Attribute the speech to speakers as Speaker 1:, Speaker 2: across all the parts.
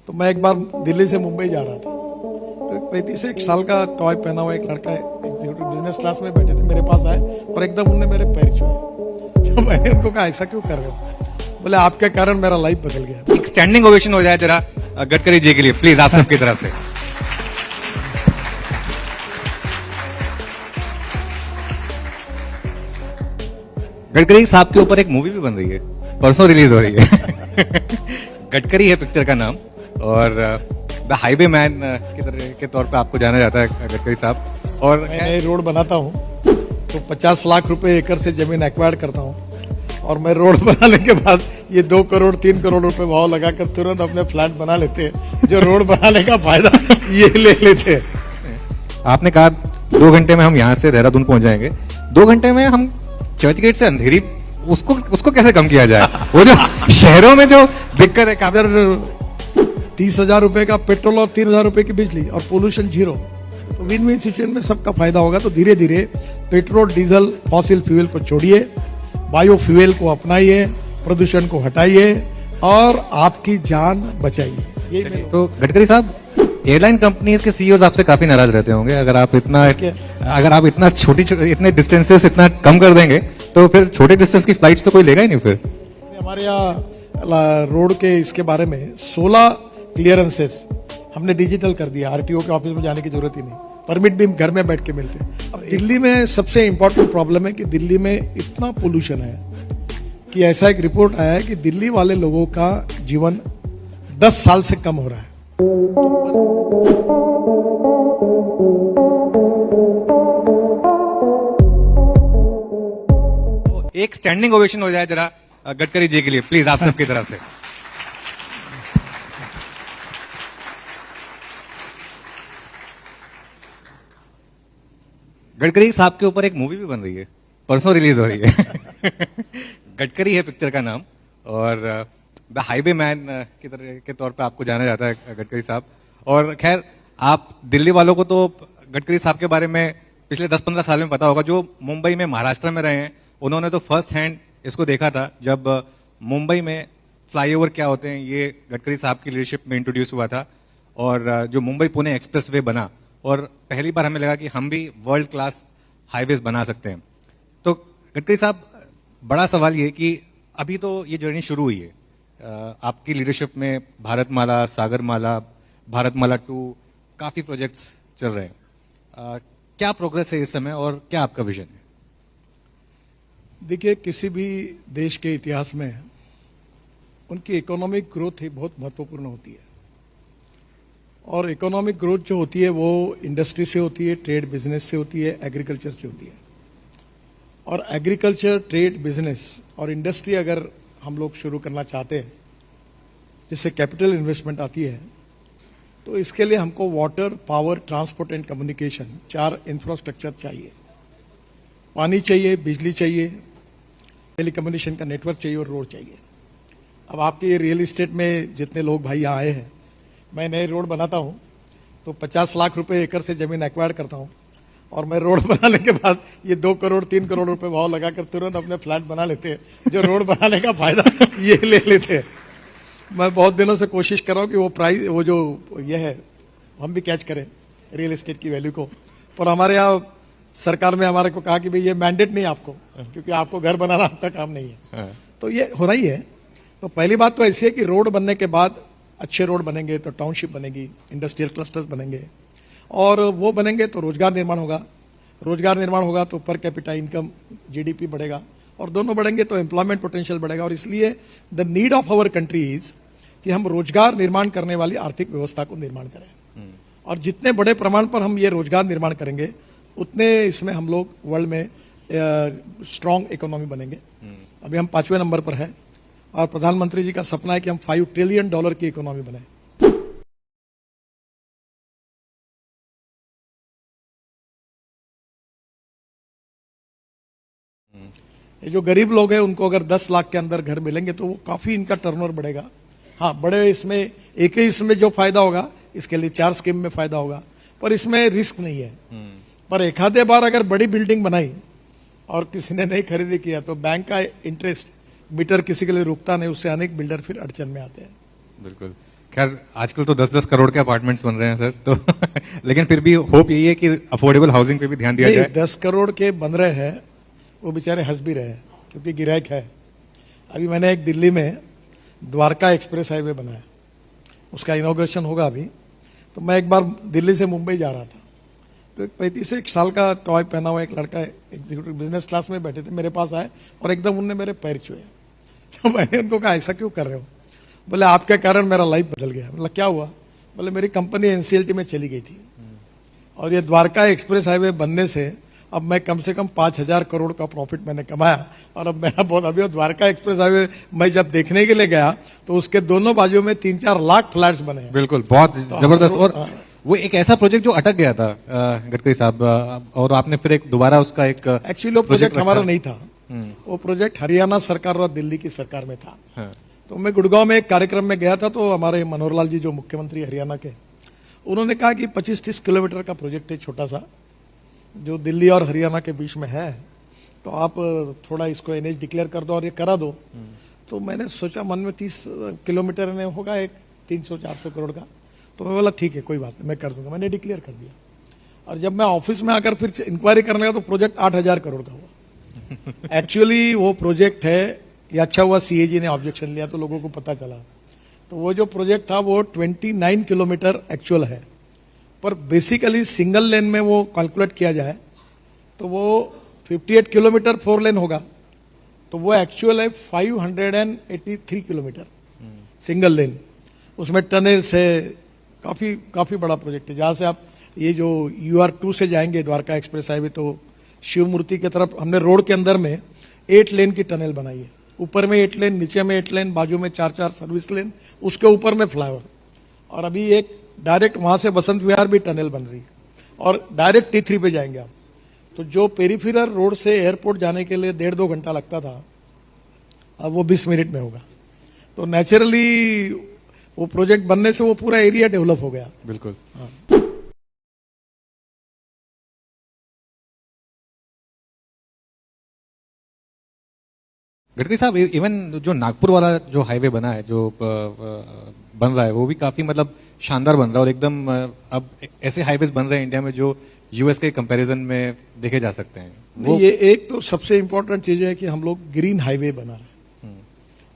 Speaker 1: तो मैं एक बार दिल्ली से मुंबई जा रहा था, तो 35 साल का टॉय पहना हुआ एक लड़का एग्जीक्यूटिव बिजनेस क्लास में बैठे थे, मेरे पास आए और एकदम उन्होंने मेरे पैर छुए। तो मैंने उनको कहा ऐसा क्यों कर रहे हो? बोले आपके कारण मेरा लाइफ बदल गया।
Speaker 2: एक स्टैंडिंग ओवेशन हो जाए जरा गडकरी जी के लिए प्लीज, आप सबकी तरफ से। गडकरी साहब के ऊपर एक मूवी भी बन रही है, परसों रिलीज हो रही है। गडकरी है पिक्चर का नाम, और द हाईवे मैन के तौर पे आपको जाना जाता है गडकरी साहब। और
Speaker 1: मैं नई रोड बनाता हूँ तो 50 लाख रुपए एकड़ से जमीन एक्वायर करता हूँ, और मैं रोड बनाने के बाद ये 2 करोड़ 3 करोड़ रुपए भाव लगाकर तुरंत अपने फ्लैट बना लेते हैं, जो रोड बनाने का फायदा ये ले लेते हैं।
Speaker 2: आपने कहा 2 घंटे में हम यहाँ से देहरादून पहुंच जाएंगे, 2 घंटे में हम चर्च गेट से अंधेरी उसको कैसे कम किया जाए? वो जो शहरों में जो दिक्कत है,
Speaker 1: अगर 30,000 रुपए का पेट्रोल और 3,000 रुपए की बिजली और पोल्यूशन 0, तो विन विन सिचुएशन में सबका फायदा होगा। तो धीरे धीरे पेट्रोल डीजल फॉसिल फ्यूल को छोड़िए, बायो फ्यूल को अपनाइए, प्रदूषण को हटाइए और आपकी जान बचाइए। यही
Speaker 2: तो गडकरी साहब, एयरलाइन कंपनीज के सीईओ आपसे काफी नाराज रहते होंगे अगर आप इतना इतने डिस्टेंसेस इतना कम कर देंगे, तो फिर छोटे डिस्टेंस की फ्लाइट्स तो कोई लेगा ही नहीं। फिर
Speaker 1: हमारे यहाँ रोड के इसके बारे में 16 क्लियरेंसेस हमने डिजिटल कर दिया, आरटीओ के ऑफिस में जाने की जरूरत ही नहीं, परमिट भी घर में बैठ के मिलते हैं। अब दिल्ली में सबसे इंपॉर्टेंट प्रॉब्लम है कि दिल्ली में इतना पोल्यूशन है कि ऐसा एक रिपोर्ट आया है कि दिल्ली वाले लोगों का जीवन 10 साल से कम हो रहा है।
Speaker 2: एक स्टैंडिंग ओवेशन हो जाए जरा गडकरी जी के लिए प्लीज, आप सबकी तरफ से। गडकरी साहब के ऊपर एक मूवी भी बन रही है, परसों रिलीज हो रही है। गडकरी है पिक्चर का नाम, और द हाईवे मैन के तौर पे आपको जाना जाता है गडकरी साहब। और खैर, आप दिल्ली वालों को तो गडकरी साहब के बारे में पिछले 10-15 साल में पता होगा। जो मुंबई में, महाराष्ट्र में रहे हैं, उन्होंने तो फर्स्ट हैंड इसको देखा था जब मुंबई में फ्लाईओवर क्या होते हैं ये गडकरी साहब की लीडरशिप में इंट्रोड्यूस हुआ था, और जो मुंबई पुणे एक्सप्रेसवे बना, और पहली बार हमें लगा कि हम भी वर्ल्ड क्लास हाईवेज बना सकते हैं। तो गडकरी साहब, बड़ा सवाल ये कि अभी तो ये जर्नी शुरू हुई है आपकी लीडरशिप में, भारतमाला, सागरमाला, भारतमाला 2, काफी प्रोजेक्ट्स चल रहे हैं। क्या प्रोग्रेस है इस समय और क्या आपका विजन है?
Speaker 1: देखिए, किसी भी देश के इतिहास में उनकी इकोनॉमिक ग्रोथ ही बहुत महत्वपूर्ण होती है, और इकोनॉमिक ग्रोथ जो होती है वो इंडस्ट्री से होती है, ट्रेड बिजनेस से होती है, एग्रीकल्चर से होती है। और एग्रीकल्चर, ट्रेड, बिजनेस और इंडस्ट्री अगर हम लोग शुरू करना चाहते हैं, जिससे कैपिटल इन्वेस्टमेंट आती है, तो इसके लिए हमको water, power, transport and communication 4 infrastructure चाहिए। पानी चाहिए, बिजली चाहिए, टेलीकम्युनिकेशन का नेटवर्क चाहिए और रोड चाहिए। अब आपके ये रियल एस्टेट में जितने लोग भाई यहाँ आए हैं, मैं नए रोड बनाता हूँ तो 50 लाख रुपए एकड़ से जमीन एक्वायर करता हूँ, और मैं रोड बनाने के बाद ये 2 करोड़ 3 करोड़ रुपए भाव लगाकर तुरंत अपने फ्लैट बना लेते हैं, जो रोड बनाने का फायदा ये ले लेते हैं। मैं बहुत दिनों से कोशिश कर रहा हूँ कि वो प्राइस, वो जो ये है, हम भी कैच करें रियल एस्टेट की वैल्यू को। पर हमारे यहाँ सरकार में हमारे को कहा कि भाई ये मैंडेट नहीं आपको, क्योंकि आपको घर बनाना आपका काम नहीं है। तो ये हो रही है। तो पहली बात तो ऐसी है कि रोड बनने के बाद, अच्छे रोड बनेंगे तो टाउनशिप बनेगी, इंडस्ट्रियल क्लस्टर्स बनेंगे, और वो बनेंगे तो रोजगार निर्माण होगा। रोजगार निर्माण होगा तो पर कैपिटा इनकम, जीडीपी बढ़ेगा, और दोनों बढ़ेंगे तो एम्प्लॉयमेंट पोटेंशियल बढ़ेगा। और इसलिए the need of our country is कि हम रोजगार निर्माण करने वाली आर्थिक व्यवस्था को निर्माण करें, और जितने बड़े प्रमाण पर हम ये रोजगार निर्माण करेंगे, उतने इसमें हम लोग वर्ल्ड में स्ट्रांग इकोनॉमी बनेंगे। अभी हम 5वें नंबर पर है, और प्रधानमंत्री जी का सपना है कि हम $5 ट्रिलियन की इकोनॉमी बनाएं। ये जो गरीब लोग हैं उनको अगर 10 लाख के अंदर घर मिलेंगे तो वो काफी इनका टर्नओवर बढ़ेगा। हाँ, बड़े इसमें एक ही इसमें जो फायदा होगा, इसके लिए 4 स्कीम में फायदा होगा, पर इसमें रिस्क नहीं है। पर एक आधे बार अगर बड़ी बिल्डिंग बनाई और किसी ने नहीं खरीदी किया तो बैंक का इंटरेस्ट मीटर किसी के लिए रुकता नहीं, उससे अनेक बिल्डर फिर अड़चन में आते हैं।
Speaker 2: बिल्कुल। खैर आजकल तो 10-10 करोड़ के अपार्टमेंट्स बन रहे हैं सर, तो लेकिन फिर भी होप यही है कि अफोर्डेबल हाउसिंग पे भी ध्यान दिया जाए।
Speaker 1: 10 करोड़ के बन रहे हैं, वो बेचारे हंस भी रहे हैं क्योंकि गिरायक है। अभी मैंने एक दिल्ली में द्वारका एक्सप्रेस हाईवे बनाया, उसका इनॉग्रेशन होगा अभी। तो मैं एक बार दिल्ली से मुंबई जा रहा था, तो एक 35 साल का टॉय पहना हुआ एक लड़का एग्जीक्यूटिव बिजनेस क्लास में बैठे थे, मेरे पास आए और एकदम उनने मेरे पैर छुए। तो मैंने उनको कहा ऐसा क्यों कर रहे हो? बोले आपके कारण मेरा लाइफ बदल गया। मतलब क्या हुआ? बोले मेरी कंपनी एनसीएलटी में चली गई थी और ये द्वारका एक्सप्रेस हाईवे बनने से अब मैं कम से कम 5,000 करोड़ का प्रॉफिट मैंने कमाया। और अब मेरा बहुत, अभी द्वारका एक्सप्रेस हाईवे मैं जब देखने के लिए गया तो उसके दोनों बाजू में 3-4 लाख फ्लैट्स बने हैं।
Speaker 2: बिल्कुल, बहुत जबरदस्त। और वो एक ऐसा प्रोजेक्ट जो अटक गया था गडकरी साहब, और आपने फिर एक दोबारा उसका एक
Speaker 1: एक्चुअली वो प्रोजेक्ट हमारा नहीं था, वो प्रोजेक्ट हरियाणा सरकार और दिल्ली की सरकार में था।
Speaker 2: हाँ।
Speaker 1: तो मैं गुड़गांव में एक कार्यक्रम में गया था, तो हमारे मनोहर लाल जी जो मुख्यमंत्री हरियाणा के, उन्होंने कहा कि 25-30 किलोमीटर का प्रोजेक्ट है छोटा सा, जो दिल्ली और हरियाणा के बीच में है, तो आप थोड़ा इसको एनएच डिक्लेयर कर दो और ये करा दो। तो मैंने सोचा मन में 30 किलोमीटर में होगा एक 300-400 करोड़ का। तो मैं बोला ठीक है कोई बात नहीं, मैं कर दूंगा। मैंने डिक्लेयर कर दिया और जब मैं ऑफिस में आकर फिर इंक्वायरी करने लगा तो प्रोजेक्ट 8,000 करोड़ का हुआ। एक्चुअली वो प्रोजेक्ट है, ये अच्छा हुआ सीएजी ने ऑब्जेक्शन लिया तो लोगों को पता चला। तो वो जो प्रोजेक्ट था वो 29 किलोमीटर एक्चुअल है, पर बेसिकली सिंगल लेन में वो कैलकुलेट किया जाए तो वो 58 किलोमीटर 4 लेन होगा। तो वो एक्चुअल है 583 किलोमीटर सिंगल लेन। उसमें टनल से काफी बड़ा प्रोजेक्ट है। जहां से आप ये जो UR2 से जाएंगे द्वारका एक्सप्रेस हाईवे, तो शिव मूर्ति की तरफ हमने रोड के अंदर में 8 लेन की टनल बनाई है। ऊपर में 8 लेन, नीचे में 8 लेन, बाजू में 4-4 सर्विस लेन, उसके ऊपर में फ्लाईओवर। और अभी एक डायरेक्ट वहां से बसंत विहार भी टनल बन रही है और डायरेक्ट T3 पे जाएंगे आप। तो जो पेरीफेरल रोड से एयरपोर्ट जाने के लिए 1.5-2 घंटा लगता था, अब वो 20 मिनट में होगा। तो नेचुरली वो प्रोजेक्ट बनने से वो पूरा एरिया डेवलप हो गया।
Speaker 2: बिल्कुल।
Speaker 1: हाँ।
Speaker 2: गडकरी साहब, इवन जो नागपुर वाला जो हाईवे बना है, जो बन रहा है, वो भी काफी मतलब शानदार बन रहा है। और एकदम अब ऐसे हाईवेज बन रहे हैं इंडिया में जो यूएस के कंपैरिजन में देखे जा सकते हैं। वो
Speaker 1: ये एक तो सबसे इंपॉर्टेंट चीज है कि हम लोग ग्रीन हाईवे बना रहे हैं।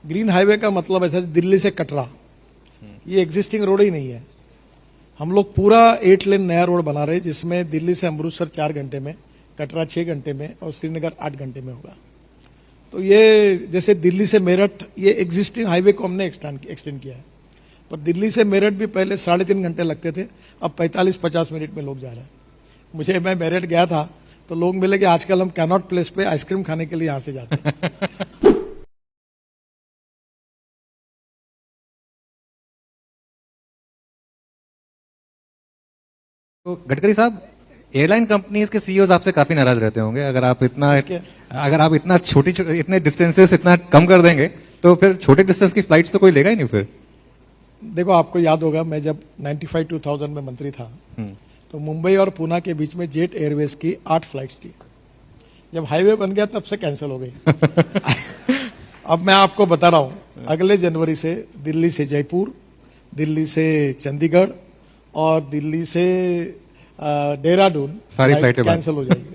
Speaker 1: ग्रीन हाईवे का मतलब ऐसा दिल्ली से कटरा, ये एग्जिस्टिंग रोड ही नहीं है। हम लोग पूरा 8 लेन नया रोड बना रहे हैं, जिसमें दिल्ली से अमृतसर 4 घंटे में, कटरा 6 घंटे में और श्रीनगर 8 घंटे में होगा। तो ये जैसे दिल्ली से मेरठ, ये एग्जिस्टिंग हाईवे को हमने एक्सटेंड किया है। पर दिल्ली से मेरठ भी पहले 3.5 घंटे लगते थे, अब 45-50 मिनट में लोग जा रहे हैं। मैं मेरठ गया था तो लोग मिले कि आजकल हम कैनॉट प्लेस पे आइसक्रीम खाने के लिए यहां से जाते हैं।
Speaker 2: तो गडकरी साहब, एयरलाइन कंपनीज के सीईओज आपसे काफी नाराज रहते होंगे अगर आप इतना इतने डिस्टेंसेस इतना कम कर देंगे, तो फिर छोटे डिस्टेंस की फ्लाइट्स तो कोई लेगा ही नहीं फिर।
Speaker 1: देखो, आपको याद होगा मैं जब 95-2000 में मंत्री था तो मुंबई और पुणे के बीच में जेट एयरवेज की 8 फ्लाइट्स थी। जब हाईवे बन गया तब से कैंसिल हो गई। अब मैं आपको बता रहा हूं, अगले जनवरी से दिल्ली से जयपुर, दिल्ली से चंडीगढ़ और दिल्ली से देहरादून
Speaker 2: सारी फ्लाइटें
Speaker 1: कैंसिल हो जाएगी।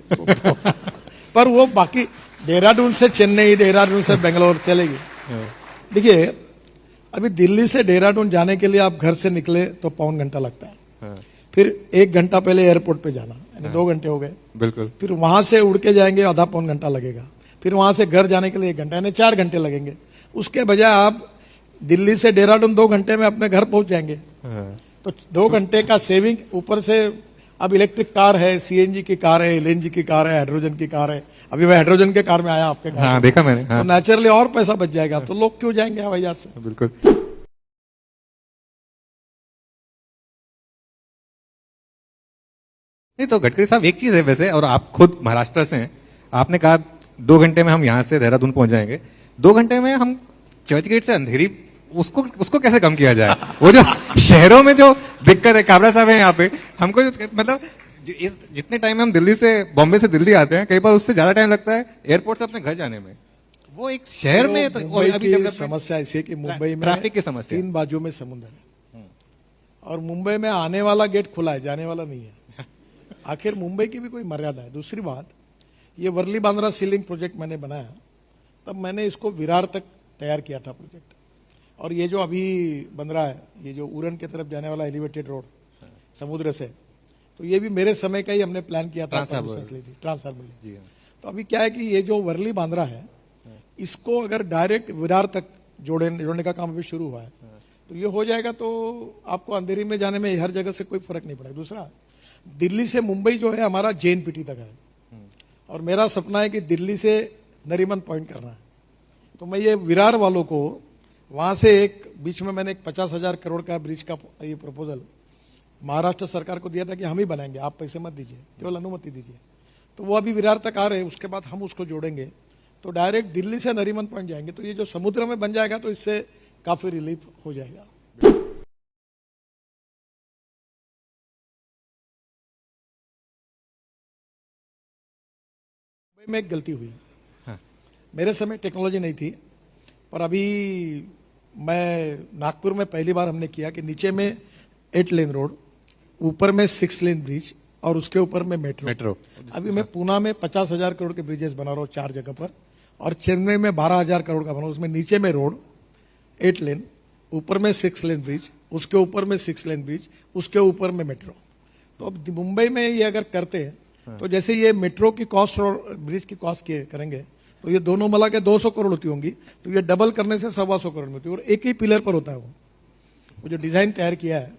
Speaker 1: पर वो बाकी देहरादून से चेन्नई, देहरादून से बेंगलोर चलेगी। देखिए, अभी दिल्ली से देहरादून जाने के लिए आप घर से निकले तो 1.25 घंटा लगता है। फिर 1 घंटा पहले एयरपोर्ट पे जाना, यानी 2 घंटे हो गए।
Speaker 2: बिल्कुल।
Speaker 1: फिर वहां से उड़ के जाएंगे, आधा 1.25 घंटा लगेगा। फिर वहां से घर जाने के लिए 1 घंटा, यानी 4 घंटे लगेंगे। उसके बजाय आप दिल्ली से देहरादून 2 घंटे में अपने घर पहुंच जाएंगे। तो 2 घंटे का सेविंग, ऊपर से अब इलेक्ट्रिक कार है, सीएनजी की कार है, एलएनजी की कार है, हाइड्रोजन की कार है। अभी मैं हाइड्रोजन के कार में आया आपके कार।
Speaker 2: हाँ, देखा मैंने। हाँ।
Speaker 1: तो नेचुरली और पैसा बच जाएगा, तो लोग क्यों जाएंगे हवाई जहाज से?
Speaker 2: बिल्कुल। नहीं तो गडकरी साहब, एक चीज है वैसे, और आप खुद महाराष्ट्र से हैं, आपने कहा 2 घंटे में हम यहां से देहरादून पहुंच जाएंगे। 2 घंटे में हम चर्च गेट से अंधेरी, उसको कैसे कम किया जाए? वो जो शहरों में जो दिक्कत है, काबरा साहब है यहाँ पे, हमको मतलब जितने टाइम हम दिल्ली से, बॉम्बे से दिल्ली आते हैं, कई बार उससे ज्यादा टाइम लगता है एयरपोर्ट से अपने घर जाने में। वो एक शहर में तो
Speaker 1: मुंबई की समस्या ऐसी है कि मुंबई में
Speaker 2: ट्रैफिक की समस्या,
Speaker 1: 3 बाजू में समुद्र है। और मुंबई में आने वाला गेट खुला है, जाने वाला नहीं है। आखिर मुंबई की भी कोई मर्यादा है। दूसरी बात, ये वर्ली बांद्रा सी लिंक प्रोजेक्ट मैंने बनाया, तब मैंने इसको विरार तक तैयार किया था प्रोजेक्ट। और ये जो अभी बन रहा है, ये जो उड़न की तरफ जाने वाला एलिवेटेड रोड समुद्र से, तो ये भी मेरे समय का ही हमने प्लान किया था, परमिशंस ली थी, ट्रांसफार्मर ली। तो अभी क्या है कि ये जो वर्ली बांद्रा है, इसको अगर डायरेक्ट विरार तक जोड़ने का काम अभी शुरू हुआ है, तो ये हो जाएगा तो आपको अंधेरी में जाने में हर जगह से कोई फर्क नहीं पड़ेगा। दूसरा, दिल्ली से मुंबई जो है हमारा JNPT तक है, और मेरा सपना है कि दिल्ली से नरीमन पॉइंट करना है। तो मैं ये विरार वालों को वहां से एक बीच में मैंने एक 50,000 करोड़ का ब्रिज का ये प्रपोजल महाराष्ट्र सरकार को दिया था कि हम ही बनाएंगे, आप पैसे मत दीजिए, केवल अनुमति दीजिए। तो वो अभी विरार तक आ रहे हैं, उसके बाद हम उसको जोड़ेंगे तो डायरेक्ट दिल्ली से नरीमन पॉइंट जाएंगे। तो ये जो समुद्र में बन जाएगा तो इससे काफी रिलीफ हो जाएगा। मुंबई में एक गलती हुई, मेरे समय टेक्नोलॉजी नहीं थी, पर अभी मैं नागपुर में पहली बार हमने किया कि नीचे में 8 लेन रोड, ऊपर में 6 लेन ब्रिज और उसके ऊपर में मेट्रो। अभी मैं पूना में 50,000 करोड़ के ब्रिजेस बना रहा हूँ 4 जगह पर, और चेन्नई में 12,000 करोड़ का बना रहा हूँ। उसमें नीचे में रोड 8 लेन, ऊपर में 6 लेन ब्रिज, उसके ऊपर में 6 लेन ब्रिज, उसके ऊपर में मेट्रो। तो अब मुंबई में ये अगर करते हैं तो जैसे ये मेट्रो की कॉस्ट और ब्रिज की कॉस्ट करेंगे तो ये दोनों मिला के 200 करोड़ होती होंगी, तो ये डबल करने से 125 करोड़ में होती है, और एक ही पिलर पर होता है। वो जो डिजाइन तैयार किया है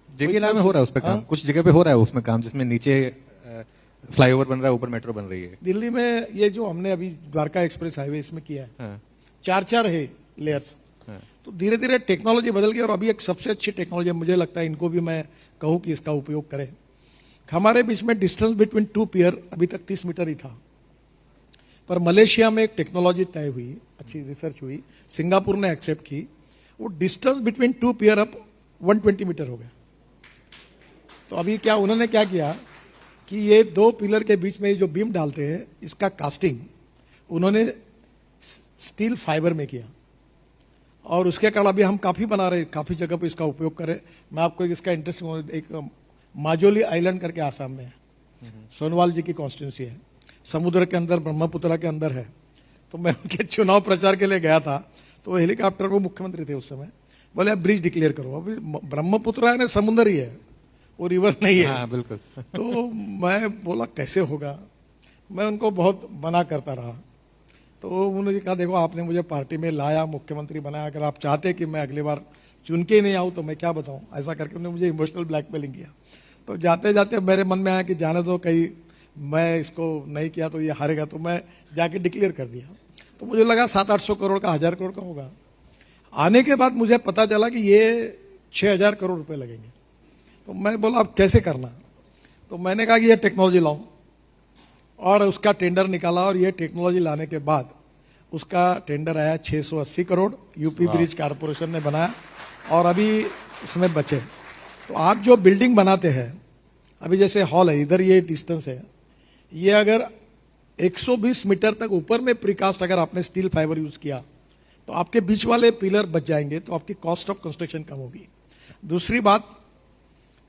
Speaker 2: JPL में हो रहा है उस पर काम, कुछ जगह पे हो रहा है उसमें काम, जिसमें नीचे फ्लाईओवर बन रहा है, ऊपर मेट्रो बन रही है।
Speaker 1: दिल्ली में ये जो हमने अभी द्वारका एक्सप्रेस हाईवे इसमें किया है, 4 है लेयर्स। तो धीरे धीरे टेक्नोलॉजी बदल गई, और अभी एक सबसे अच्छी टेक्नोलॉजी मुझे लगता है इनको भी मैं कहूं कि इसका उपयोग करें। हमारे बीच में डिस्टेंस बिटवीन 2 पियर अभी तक 30 मीटर ही था, पर मलेशिया में एक टेक्नोलॉजी तय हुई, अच्छी रिसर्च हुई, सिंगापुर ने एक्सेप्ट की, वो डिस्टेंस बिटवीन 2 पियर अब 120 मीटर हो गया। तो अभी क्या उन्होंने क्या किया कि ये 2 पिलर के बीच में जो बीम डालते हैं, इसका कास्टिंग उन्होंने स्टील फाइबर में किया, और उसके कारण अभी हम काफी बना रहे, काफी जगह पे इसका उपयोग करें। मैं आपको इसका इंटरेस्टिंग, एक माजोली आइलैंड करके आसाम में है, सोनवाल जी की कॉन्स्टिट्यूंसी है, समुद्र के अंदर, ब्रह्मपुत्रा के अंदर है। तो मैं उनके चुनाव प्रचार के लिए गया था, तो वो हेलीकॉप्टर, वो मुख्यमंत्री थे उस समय, बोले आप ब्रिज डिक्लेयर करो। अभी ब्रह्मपुत्रा है ना, समुद्र ही है, वो रिवर नहीं है।
Speaker 2: हाँ, बिल्कुल।
Speaker 1: तो मैं बोला कैसे होगा, मैं उनको बहुत मना करता रहा। तो उन्होंने कहा देखो आपने मुझे पार्टी में लाया, मुख्यमंत्री बनाया, अगर आप चाहते कि मैं अगली बार चुन के नहीं आऊं तो मैं क्या बताऊं, ऐसा करके उन्होंने मुझे इमोशनल ब्लैकमेलिंग किया। तो जाते जाते मेरे मन में आया कि जाने दो, कहीं मैं इसको नहीं किया तो ये हारेगा, तो मैं जाके डिक्लेयर कर दिया। तो मुझे लगा 700-800 करोड़ का, 1000 करोड़ का होगा। आने के बाद मुझे पता चला कि ये 6000 करोड़ रुपए लगेंगे। तो मैं बोला अब कैसे करना, तो मैंने कहा कि ये टेक्नोलॉजी लाओ, और उसका टेंडर निकाला, और ये टेक्नोलॉजी लाने के बाद उसका टेंडर आया 680 करोड़, यूपी ब्रिज कारपोरेशन ने बनाया, और अभी उसमें बचे। तो आप जो बिल्डिंग बनाते हैं, अभी जैसे हॉल है, इधर ये डिस्टेंस है, ये अगर 120 मीटर तक ऊपर में प्रीकास्ट अगर आपने स्टील फाइबर यूज किया तो आपके बीच वाले पिलर बच जाएंगे, तो आपकी कॉस्ट ऑफ कंस्ट्रक्शन कम होगी। दूसरी बात,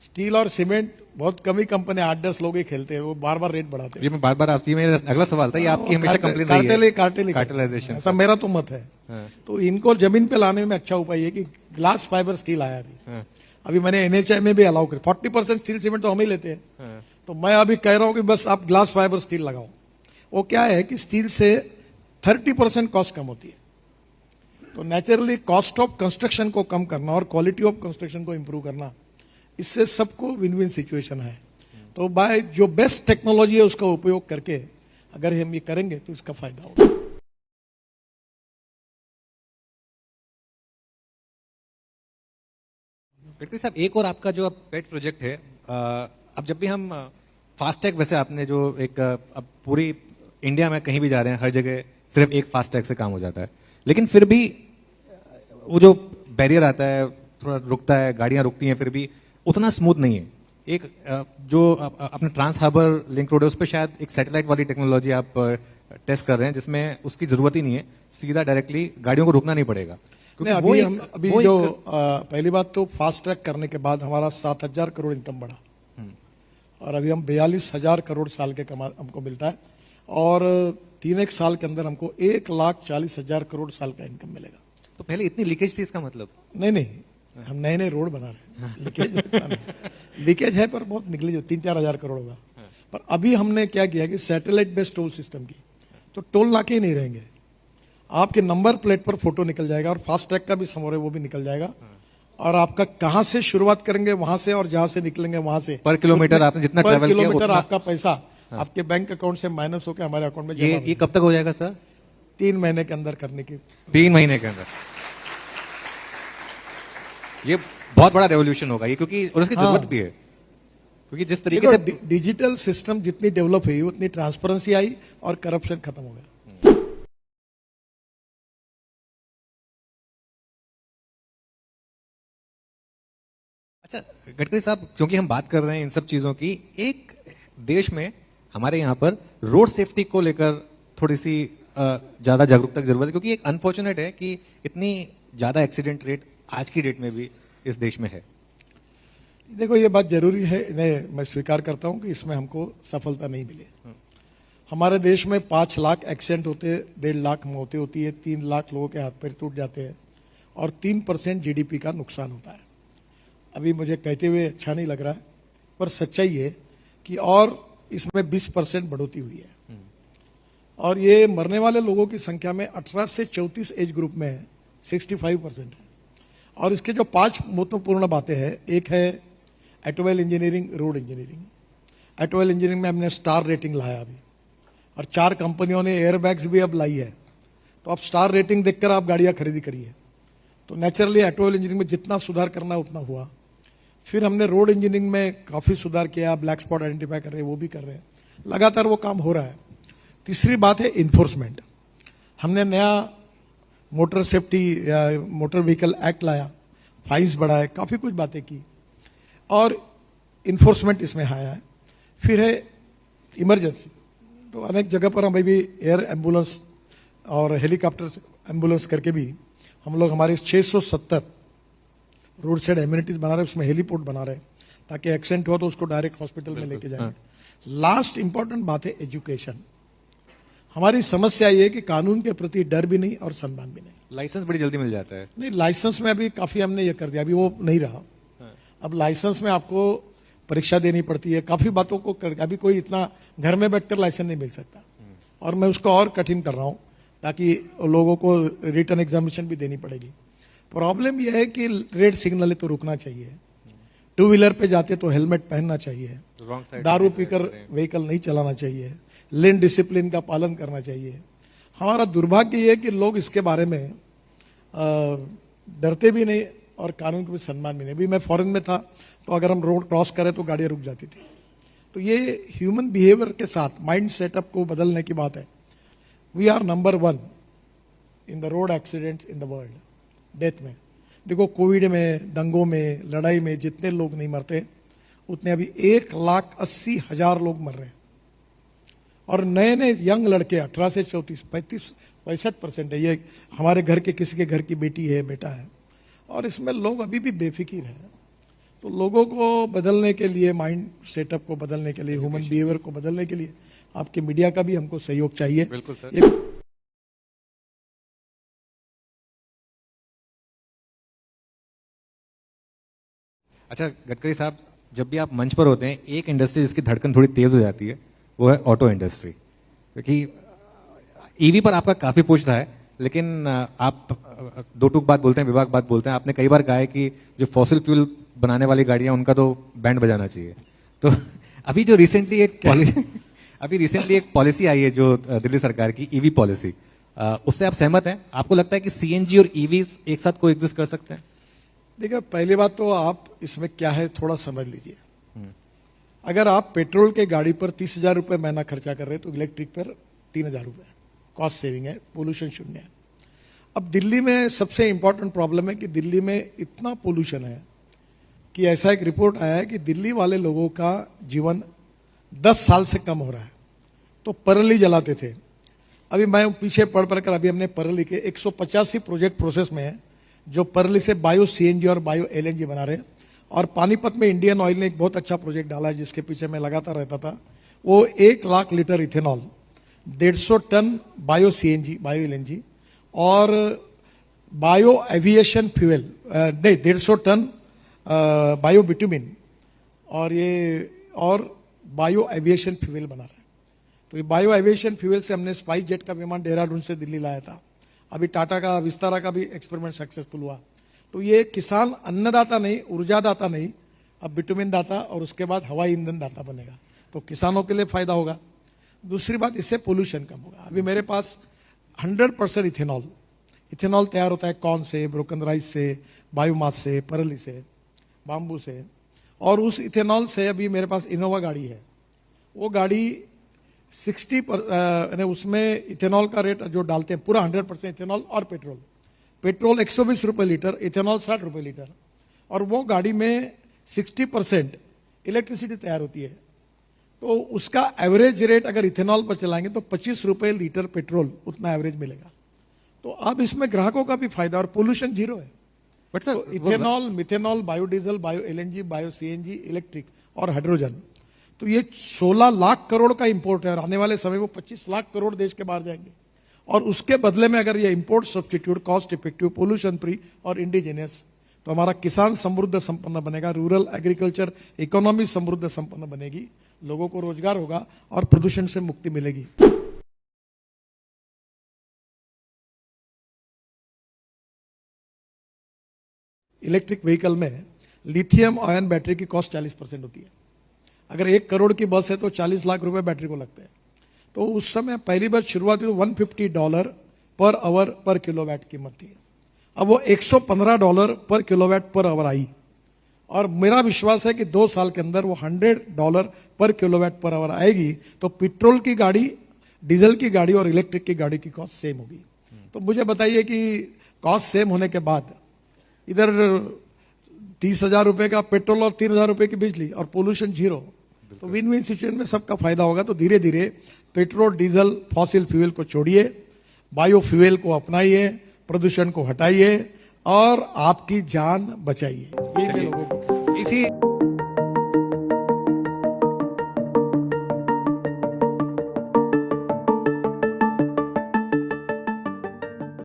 Speaker 1: स्टील और सीमेंट बहुत कम ही कंपनी 8-10 लोग ही खेलते हैं, वो बार बार रेट बढ़ाते हैं।
Speaker 2: ये मैं बार आपसे, ये मेरा अगला सवाल था, ये आपकी हमेशा कंप्लेन रही है, कार्टेलाइजेशन,
Speaker 1: ऐसा मेरा तो मत है। तो इनको जमीन पे लाने में अच्छा उपाय है कि ग्लास फाइबर स्टील आया अभी मैंने NHI में भी अलाउ कर, 40% स्टील सीमेंट तो हम ही लेते हैं। तो मैं अभी कह रहा हूं कि बस आप ग्लास फाइबर स्टील लगाओ। वो क्या है कि स्टील से 30% कॉस्ट कम होती है। तो नेचुरली कॉस्ट ऑफ कंस्ट्रक्शन को कम करना और क्वालिटी ऑफ कंस्ट्रक्शन को इंप्रूव करना, इससे सबको विन विन सिचुएशन है। तो बाय जो बेस्ट टेक्नोलॉजी है उसका उपयोग करके अगर हम ये करेंगे तो इसका फायदा होगा।
Speaker 2: गडकरी साहब, एक और आपका जो पेट प्रोजेक्ट है, अब जब भी हम फास्टैग, वैसे आपने जो एक, अब पूरी इंडिया में कहीं भी जा रहे हैं, हर जगह सिर्फ एक फास्टैग से काम हो जाता है, लेकिन फिर भी वो जो बैरियर आता है, थोड़ा रुकता है, गाड़ियां रुकती हैं, फिर भी उतना स्मूथ नहीं है। एक जो अपने ट्रांस हार्बर लिंक रोड है, उस पर शायद एक सैटेलाइट वाली टेक्नोलॉजी आप टेस्ट कर रहे हैं, जिसमें उसकी जरूरत ही नहीं है, सीधा डायरेक्टली गाड़ियों को रुकना नहीं पड़ेगा। क्योंकि
Speaker 1: नहीं,
Speaker 2: वो
Speaker 1: अभी
Speaker 2: एक-
Speaker 1: हम अभी
Speaker 2: वो
Speaker 1: जो
Speaker 2: एक-
Speaker 1: पहली बात तो फास्ट ट्रैक करने के बाद हमारा 7,000 करोड़ इनकम बढ़ा और अभी हम 42,000 करोड़ साल के कमा हमको मिलता है और 3 एक साल के अंदर हमको 1,40,000 करोड़ साल का इनकम मिलेगा।
Speaker 2: तो पहले इतनी लीकेज थी इसका मतलब?
Speaker 1: नहीं नहीं, हम नए नए रोड बना रहे हैं, लीकेज उतना नहीं। लीकेज है पर बहुत निकली, 3-4 हजार करोड़ होगा। पर अभी हमने क्या किया कि सैटेलाइट बेस्ड टोल सिस्टम की, तो टोल नाके ही नहीं रहेंगे, आपके नंबर प्लेट पर फोटो निकल जाएगा और फास्ट ट्रैक का भी समोर है वो भी निकल जाएगा और आपका कहां से शुरुआत करेंगे वहां से और जहां से निकलेंगे वहां से
Speaker 2: पर किलोमीटर आपने जितना
Speaker 1: पर
Speaker 2: ट्रैवल किया
Speaker 1: किलोमीटर
Speaker 2: उतना-
Speaker 1: आपका पैसा आपके बैंक अकाउंट से माइनस होकर हमारे अकाउंट में
Speaker 2: ये
Speaker 1: जमा
Speaker 2: ये कब तक हो जाएगा सर?
Speaker 1: 3 महीने के अंदर करने की।
Speaker 2: 3 महीने के अंदर ये बहुत बड़ा रेवोल्यूशन होगा ये, क्योंकि और उसकी
Speaker 1: हाँ।
Speaker 2: जरूरत भी है, क्योंकि जिस तरीके
Speaker 1: देखो,
Speaker 2: से
Speaker 1: डिजिटल सिस्टम जितनी डेवलप हुई उतनी ट्रांसपेरेंसी आई और करप्शन खत्म हो गया।
Speaker 2: अच्छा गडकरी साहब, क्योंकि हम बात कर रहे हैं इन सब चीजों की, एक देश में हमारे यहाँ पर रोड सेफ्टी को लेकर थोड़ी सी ज्यादा जागरूकता की जरूरत है, क्योंकि एक अनफॉर्चुनेट है कि इतनी ज्यादा एक्सीडेंट रेट आज की डेट में भी इस देश में है।
Speaker 1: देखो ये बात जरूरी है, इन्हें मैं स्वीकार करता हूं कि इसमें हमको सफलता नहीं मिली। हमारे देश में 5 लाख एक्सीडेंट होते, 1.5 लाख मौतें होती है, 3 लाख लोगों के हाथ पैर टूट जाते हैं और 3% जीडीपी का नुकसान होता है। अभी मुझे कहते हुए अच्छा नहीं लग रहा है, पर सच्चाई है कि और इसमें 20% बढ़ोतरी हुई है और ये मरने वाले लोगों की संख्या में 18 से 34 एज ग्रुप में है, 65% है। और इसके जो 5 महत्वपूर्ण बातें हैं, एक है automobile engineering, road engineering. Automobile engineering में हमने स्टार रेटिंग लाया अभी और 4 कंपनियों ने एयरबैग्स भी अब लाई है, तो अब स्टार रेटिंग देखकर आप गाड़ियां खरीदी करिए। तो नेचुरली ऑटोमोबाइल इंजीनियरिंग में जितना सुधार करना उतना हुआ। फिर हमने रोड इंजीनियरिंग में काफी सुधार किया, ब्लैक स्पॉट आइडेंटिफाई कर रहे हैं, वो भी कर रहे हैं, लगातार वो काम हो रहा है। तीसरी बात है इन्फोर्समेंट। हमने नया मोटर सेफ्टी या मोटर व्हीकल एक्ट लाया, फाइन्स बढ़ाए, काफी कुछ बातें की और इन्फोर्समेंट इसमें आया है। फिर है इमरजेंसी, तो अनेक जगह पर हम अभी एयर एम्बुलेंस और हेलीकॉप्टर एम्बुलेंस करके भी हम लोग हमारे 670 रोड साइड एम्यूनिटीज बना रहे हैं, उसमें हेलीपोर्ट बना रहे हैं ताकि एक्सीडेंट हुआ तो उसको डायरेक्ट हॉस्पिटल में लेके जाएंगे। लास्ट इंपॉर्टेंट बात है एजुकेशन। हमारी समस्या ये है कि कानून के प्रति डर भी नहीं और सम्मान भी नहीं।
Speaker 2: लाइसेंस बड़ी जल्दी मिल जाता है।
Speaker 1: नहीं, लाइसेंस में अभी काफी हमने ये कर दिया, अभी वो नहीं रहा। अब लाइसेंस में आपको परीक्षा देनी पड़ती है, काफी बातों को कर, अभी कोई इतना घर में बैठकर लाइसेंस नहीं मिल सकता और मैं उसको और कठिन कर रहा हूं ताकि लोगों को रिटर्न एग्जामिनेशन भी देनी पड़ेगी। प्रॉब्लम यह है कि रेड सिग्नल है तो रुकना चाहिए, 2 व्हीलर पे जाते तो हेलमेट पहनना चाहिए,
Speaker 2: रॉन्ग साइड
Speaker 1: दारू पीकर व्हीकल नहीं चलाना चाहिए, लेन डिसिप्लिन का पालन करना चाहिए। हमारा दुर्भाग्य ये है कि लोग इसके बारे में डरते भी नहीं और कानून को भी सम्मान भी नहीं। अभी मैं फॉरेन में था तो अगर हम रोड क्रॉस करें तो गाड़ियां रुक जाती थी। तो ये ह्यूमन बिहेवियर के साथ माइंड सेटअप को बदलने की बात है। We are number 1 in the road accidents in the world, death में। देखो कोविड में, दंगों में, लड़ाई में जितने लोग नहीं मरते उतने अभी 1,80,000 लोग मर रहे हैं और नए नए यंग लड़के 18 से 34, 35, 65% है। ये हमारे घर के किसी के घर की बेटी है, बेटा है और इसमें लोग अभी भी बेफिक्र हैं। तो लोगों को बदलने के लिए, माइंड सेटअप को बदलने के लिए, ह्यूमन बिहेवियर को बदलने के लिए आपके मीडिया का भी हमको सहयोग चाहिए।
Speaker 2: बिल्कुल सर। अच्छा गडकरी साहब, जब भी आप मंच पर होते हैं, एक इंडस्ट्री जिसकी धड़कन थोड़ी तेज हो जाती है वो है ऑटो इंडस्ट्री, क्योंकि ईवी पर आपका काफी पूछता है, लेकिन आप दो टूक बात बोलते हैं, विभाग बात बोलते हैं। आपने कई बार कहा है कि जो फॉसिल फ्यूल बनाने वाली गाड़ियां उनका तो बैंड बजाना चाहिए। तो अभी जो रिसेंटली एक पॉलिसी आई है जो दिल्ली सरकार की ईवी पॉलिसी, उससे आप सहमत हैं? आपको लगता है कि सीएनजी और ईवी एक साथ कोएग्जिस्ट कर सकते हैं?
Speaker 1: देखिए पहली बात तो आप इसमें क्या है थोड़ा समझ लीजिए। अगर आप पेट्रोल के गाड़ी पर 30,000 रुपए महीना खर्चा कर रहे हैं तो इलेक्ट्रिक पर 3,000 रुपए कॉस्ट सेविंग है, पोल्यूशन शून्य है। अब दिल्ली में सबसे इंपॉर्टेंट प्रॉब्लम है कि दिल्ली में इतना पोल्यूशन है कि ऐसा एक रिपोर्ट आया है कि दिल्ली वाले लोगों का जीवन 10 साल से कम हो रहा है। तो परली जलाते थे, अभी मैं पीछे पढ़ कर अभी हमने परली के 185 प्रोजेक्ट प्रोसेस में है जो परली से बायो सीएनजी और बायो एलएनजी बना रहे हैं। और पानीपत में इंडियन ऑयल ने एक बहुत अच्छा प्रोजेक्ट डाला है जिसके पीछे मैं लगातार रहता था। वो 1 lakh litre ethanol, 150 ton bio CNG bio LNG और बायो एविएशन फ्यूल, नहीं 150 टन बायो बिटुमिन और बायो एविएशन फ्यूल बना रहे हैं। तो ये बायो एविएशन फ्यूल से हमने स्पाइस जेट का विमान देहरादून से दिल्ली लाया था। अभी टाटा का विस्तारा का भी एक्सपेरिमेंट सक्सेसफुल हुआ। तो ये किसान अन्नदाता नहीं, ऊर्जादाता नहीं, अब बिटुमिन दाता और उसके बाद हवाई ईंधन दाता बनेगा। तो किसानों के लिए फायदा होगा। दूसरी बात, इससे पोल्यूशन कम होगा। अभी मेरे पास 100% इथेनॉल तैयार होता है कॉर्न से, ब्रोकन राइस से, बायोमास से, परली से, बाम्बू से। और उस इथेनॉल से अभी मेरे पास इनोवा गाड़ी है। वो गाड़ी 60 उसमें इथेनॉल का रेट जो डालते हैं पूरा 100% इथेनॉल और पेट्रोल 120 रुपए लीटर, इथेनॉल 60 रुपए लीटर। और वो गाड़ी में 60% इलेक्ट्रिसिटी तैयार होती है। तो उसका एवरेज रेट अगर इथेनॉल पर चलाएंगे तो 25 रुपए लीटर पेट्रोल उतना एवरेज मिलेगा। तो अब इसमें ग्राहकों का भी फायदा और पोल्यूशन जीरो है।
Speaker 2: बट सर,
Speaker 1: तो ethanol, methanol, biodiesel, bio LNG, bio CNG, electric और हाइड्रोजन, तो ये 16 लाख करोड़ का इंपोर्ट है। और आने वाले समय में 25 लाख करोड़ देश के बाहर जाएंगे। और उसके बदले में अगर ये import substitute, cost effective, pollution free और इंडिजिनियस, तो हमारा किसान समृद्ध संपन्न बनेगा, रूरल एग्रीकल्चर इकोनॉमी समृद्ध संपन्न बनेगी, लोगों को रोजगार होगा और प्रदूषण से मुक्ति मिलेगी। इलेक्ट्रिक व्हीकल में लिथियम आयन बैटरी की कॉस्ट 40% होती है। अगर 1 करोड़ की बस है तो 40 लाख रुपए बैटरी को लगते हैं। तो उस समय पहली बार शुरुआत हुई तो $150 पर आवर पर किलोवाट कीमत थी। अब वो $115 पर किलोवाट पर आवर आई। और मेरा विश्वास है कि 2 साल के अंदर वो $100 पर किलोवाट पर आवर आएगी। तो पेट्रोल की गाड़ी, डीजल की गाड़ी और इलेक्ट्रिक की गाड़ी की कॉस्ट सेम होगी। तो मुझे बताइए कि कॉस्ट सेम होने के बाद इधर 30,000 रुपए का पेट्रोल और 3,000 रुपए की बिजली और पोल्यूशन जीरो, तो विन विन सिचुएशन में सबका फायदा होगा। तो धीरे धीरे पेट्रोल, डीजल, फॉसिल फ्यूल को छोड़िए, बायो फ्यूल को अपनाइए, प्रदूषण को हटाइए और आपकी जान बचाइए। ये मैं लोगों को
Speaker 2: इसी